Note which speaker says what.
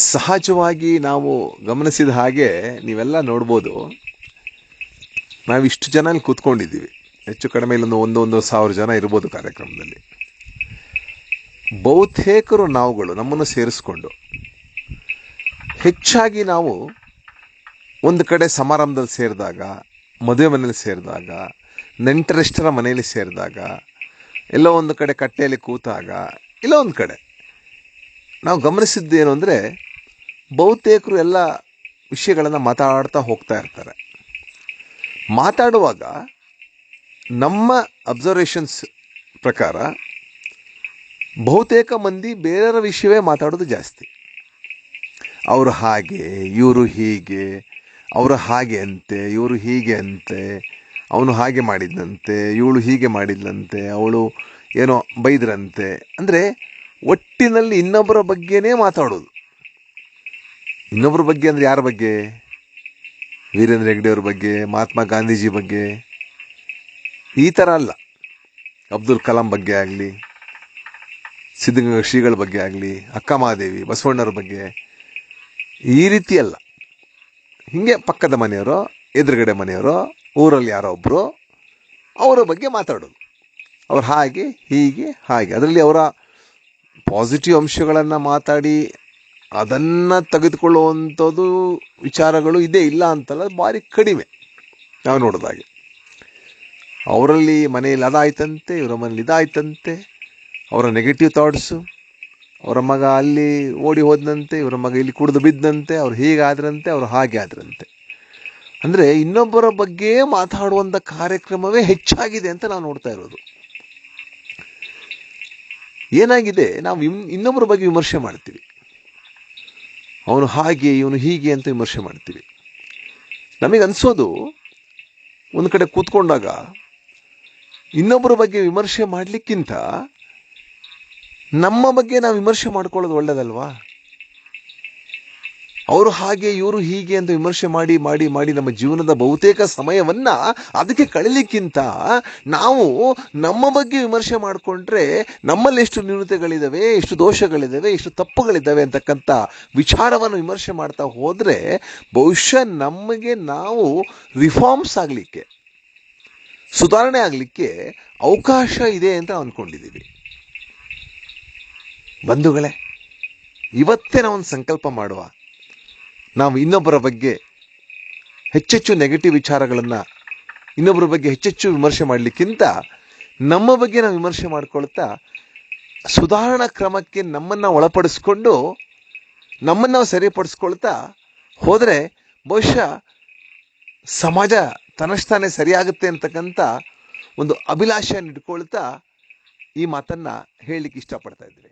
Speaker 1: ಸಹಜವಾಗಿ ನಾವು ಗಮನಿಸಿದ ಹಾಗೆ ನೀವೆಲ್ಲ ನೋಡ್ಬೋದು, ನಾವಿಷ್ಟು ಜನ ಇಲ್ಲಿ ಕೂತ್ಕೊಂಡಿದ್ದೀವಿ. ಹೆಚ್ಚು ಕಡಿಮೆ ಇಲ್ಲೊಂದು ಒಂದು 1,000 ಜನ ಇರ್ಬೋದು ಕಾರ್ಯಕ್ರಮದಲ್ಲಿ. ಬಹುತೇಕರು ನಾವುಗಳು ನಮ್ಮನ್ನು ಸೇರಿಸ್ಕೊಂಡು ಹೆಚ್ಚಾಗಿ ನಾವು ಒಂದು ಕಡೆ ಸಮಾರಂಭದಲ್ಲಿ ಸೇರಿದಾಗ, ಮದುವೆ ಮನೇಲಿ ಸೇರಿದಾಗ, ನೆಂಟರಿಷ್ಟರ ಮನೆಯಲ್ಲಿ ಸೇರಿದಾಗ, ಎಲ್ಲೋ ಒಂದು ಕಡೆ ಕಟ್ಟೆಯಲ್ಲಿ ಕೂತಾಗ, ಎಲ್ಲೋ ಒಂದು ಕಡೆ ನಾವು ಗಮನಿಸಿದ್ದೇನು ಅಂದರೆ, ಬಹುತೇಕರು ಎಲ್ಲ ವಿಷಯಗಳನ್ನು ಮಾತಾಡ್ತಾ ಹೋಗ್ತಾ ಇರ್ತಾರೆ. ಮಾತಾಡುವಾಗ ನಮ್ಮ ಅಬ್ಸರ್ವೇಷನ್ಸ್ ಪ್ರಕಾರ ಬಹುತೇಕ ಮಂದಿ ಬೇರೆಯವರ ವಿಷಯವೇ ಮಾತಾಡೋದು ಜಾಸ್ತಿ. ಅವರು ಹಾಗೆ, ಇವರು ಹೀಗೆ, ಅವರು ಹಾಗೆ ಅಂತೆ, ಇವರು ಹೀಗೆ ಅಂತೆ, ಅವನು ಹಾಗೆ ಮಾಡಿದ್ದಂತೆ, ಇವಳು ಹೀಗೆ ಮಾಡಿದ್ಲಂತೆ, ಅವಳು ಏನೋ ಬೈದ್ರಂತೆ. ಅಂದರೆ ಒಟ್ಟಿನಲ್ಲಿ ಇನ್ನೊಬ್ಬರ ಬಗ್ಗೆನೇ ಮಾತಾಡೋದು. ಇನ್ನೊಬ್ಬರ ಬಗ್ಗೆ ಅಂದರೆ ಯಾರ ಬಗ್ಗೆ? ವೀರೇಂದ್ರ ಹೆಗ್ಡೆಯವ್ರ ಬಗ್ಗೆ, ಮಹಾತ್ಮ ಗಾಂಧೀಜಿ ಬಗ್ಗೆ, ಈ ಥರ ಅಲ್ಲ. ಅಬ್ದುಲ್ ಕಲಾಂ ಬಗ್ಗೆ ಆಗಲಿ, ಸಿದ್ಧಗಂಗಾ ಶ್ರೀಗಳ ಬಗ್ಗೆ ಆಗಲಿ, ಅಕ್ಕ ಮಹಾದೇವಿ, ಬಸವಣ್ಣವ್ರ ಬಗ್ಗೆ, ಈ ರೀತಿ ಅಲ್ಲ. ಹೀಗೆ ಪಕ್ಕದ ಮನೆಯವರು, ಎದುರುಗಡೆ ಮನೆಯವರು, ಊರಲ್ಲಿ ಯಾರೋ ಒಬ್ಬರು, ಅವರ ಬಗ್ಗೆ ಮಾತಾಡೋದು. ಅವ್ರು ಹಾಗೆ ಹೀಗೆ ಹಾಗೆ, ಅದರಲ್ಲಿ ಅವರ ಪಾಸಿಟಿವ್ ಅಂಶಗಳನ್ನು ಮಾತಾಡಿ ಅದನ್ನು ತೆಗೆದುಕೊಳ್ಳುವಂಥದ್ದು ವಿಚಾರಗಳು ಇದೇ ಇಲ್ಲ ಅಂತಲ್ಲ, ಭಾರಿ ಕಡಿಮೆ ನಾವು ನೋಡೋದಾಗೆ. ಅವರಲ್ಲಿ ಮನೆಯಲ್ಲಿ ಅದಾಯ್ತಂತೆ, ಇವರ ಮನೇಲಿ ಇದಾಯ್ತಂತೆ, ಅವರ ನೆಗೆಟಿವ್ ಥಾಟ್ಸು, ಅವರ ಮಗ ಅಲ್ಲಿ ಓಡಿ ಹೋದಂತೆ, ಇವರ ಮಗ ಇಲ್ಲಿ ಕುಡಿದು ಬಿದ್ದಂತೆ, ಅವ್ರು ಹೀಗಾದ್ರಂತೆ, ಅವರು ಹಾಗೆ ಆದ್ರಂತೆ. ಅಂದರೆ ಇನ್ನೊಬ್ಬರ ಬಗ್ಗೆ ಮಾತಾಡುವಂಥ ಕಾರ್ಯಕ್ರಮವೇ ಹೆಚ್ಚಾಗಿದೆ ಅಂತ ನಾವು ನೋಡ್ತಾ ಇರೋದು. ಏನಾಗಿದೆ, ನಾವು ಇನ್ನೊಬ್ಬರ ಬಗ್ಗೆ ವಿಮರ್ಶೆ ಮಾಡ್ತೀವಿ. ಅವನು ಹಾಗೆ, ಇವನು ಹೀಗೆ ಅಂತ ವಿಮರ್ಶೆ ಮಾಡ್ತೀವಿ. ನಮಗೆ ಅನಿಸೋದು, ಒಂದು ಕಡೆ ಕೂತ್ಕೊಂಡಾಗ ಇನ್ನೊಬ್ಬರ ಬಗ್ಗೆ ವಿಮರ್ಶೆ ಮಾಡಲಿಕ್ಕಿಂತ ನಮ್ಮ ಬಗ್ಗೆ ನಾವು ವಿಮರ್ಶೆ ಮಾಡ್ಕೊಳ್ಳೋದು ಒಳ್ಳೆಯದಲ್ವಾ? ಅವರು ಹಾಗೆ, ಇವರು ಹೀಗೆ ಅಂತ ವಿಮರ್ಶೆ ಮಾಡಿ ಮಾಡಿ ಮಾಡಿ ನಮ್ಮ ಜೀವನದ ಬಹುತೇಕ ಸಮಯವನ್ನು ಅದಕ್ಕೆ ಕಳೀಲಿಕ್ಕಿಂತ ನಾವು ನಮ್ಮ ಬಗ್ಗೆ ವಿಮರ್ಶೆ ಮಾಡಿಕೊಂಡ್ರೆ ನಮ್ಮಲ್ಲಿ ಎಷ್ಟು ನ್ಯೂನತೆಗಳಿದ್ದಾವೆ, ಎಷ್ಟು ದೋಷಗಳಿದ್ದಾವೆ, ಎಷ್ಟು ತಪ್ಪುಗಳಿದ್ದಾವೆ ಅಂತಕ್ಕಂಥ ವಿಚಾರವನ್ನು ವಿಮರ್ಶೆ ಮಾಡ್ತಾ ಹೋದರೆ ಬಹುಶಃ ನಮಗೆ ನಾವು ರಿಫಾರ್ಮ್ಸ್ ಆಗಲಿಕ್ಕೆ, ಸುಧಾರಣೆ ಆಗಲಿಕ್ಕೆ ಅವಕಾಶ ಇದೆ ಅಂತ ಅಂದ್ಕೊಂಡಿದ್ದೀವಿ. ಬಂಧುಗಳೇ, ಇವತ್ತೇ ನಾವೊಂದು ಸಂಕಲ್ಪ ಮಾಡುವ. ನಾವು ಇನ್ನೊಬ್ಬರ ಬಗ್ಗೆ ಹೆಚ್ಚೆಚ್ಚು ನೆಗೆಟಿವ್ ವಿಚಾರಗಳನ್ನು, ಇನ್ನೊಬ್ಬರ ಬಗ್ಗೆ ಹೆಚ್ಚೆಚ್ಚು ವಿಮರ್ಶೆ ಮಾಡಲಿಕ್ಕಿಂತ ನಮ್ಮ ಬಗ್ಗೆ ನಾವು ವಿಮರ್ಶೆ ಮಾಡ್ಕೊಳ್ತಾ ಸುಧಾರಣಾ ಕ್ರಮಕ್ಕೆ ನಮ್ಮನ್ನು ಒಳಪಡಿಸ್ಕೊಂಡು ನಮ್ಮನ್ನು ನಾವು ಸರಿಪಡಿಸ್ಕೊಳ್ತಾ ಹೋದರೆ ಬಹುಶಃ ಸಮಾಜ ತನ್ನಷ್ಟಾನೇ ಸರಿಯಾಗುತ್ತೆ ಅಂತಕ್ಕಂಥ ಒಂದು ಅಭಿಲಾಷೆಯನ್ನು ಇಟ್ಕೊಳ್ತಾ ಈ ಮಾತನ್ನು ಹೇಳಲಿಕ್ಕೆ ಇಷ್ಟಪಡ್ತಾ ಇದ್ದೀವಿ.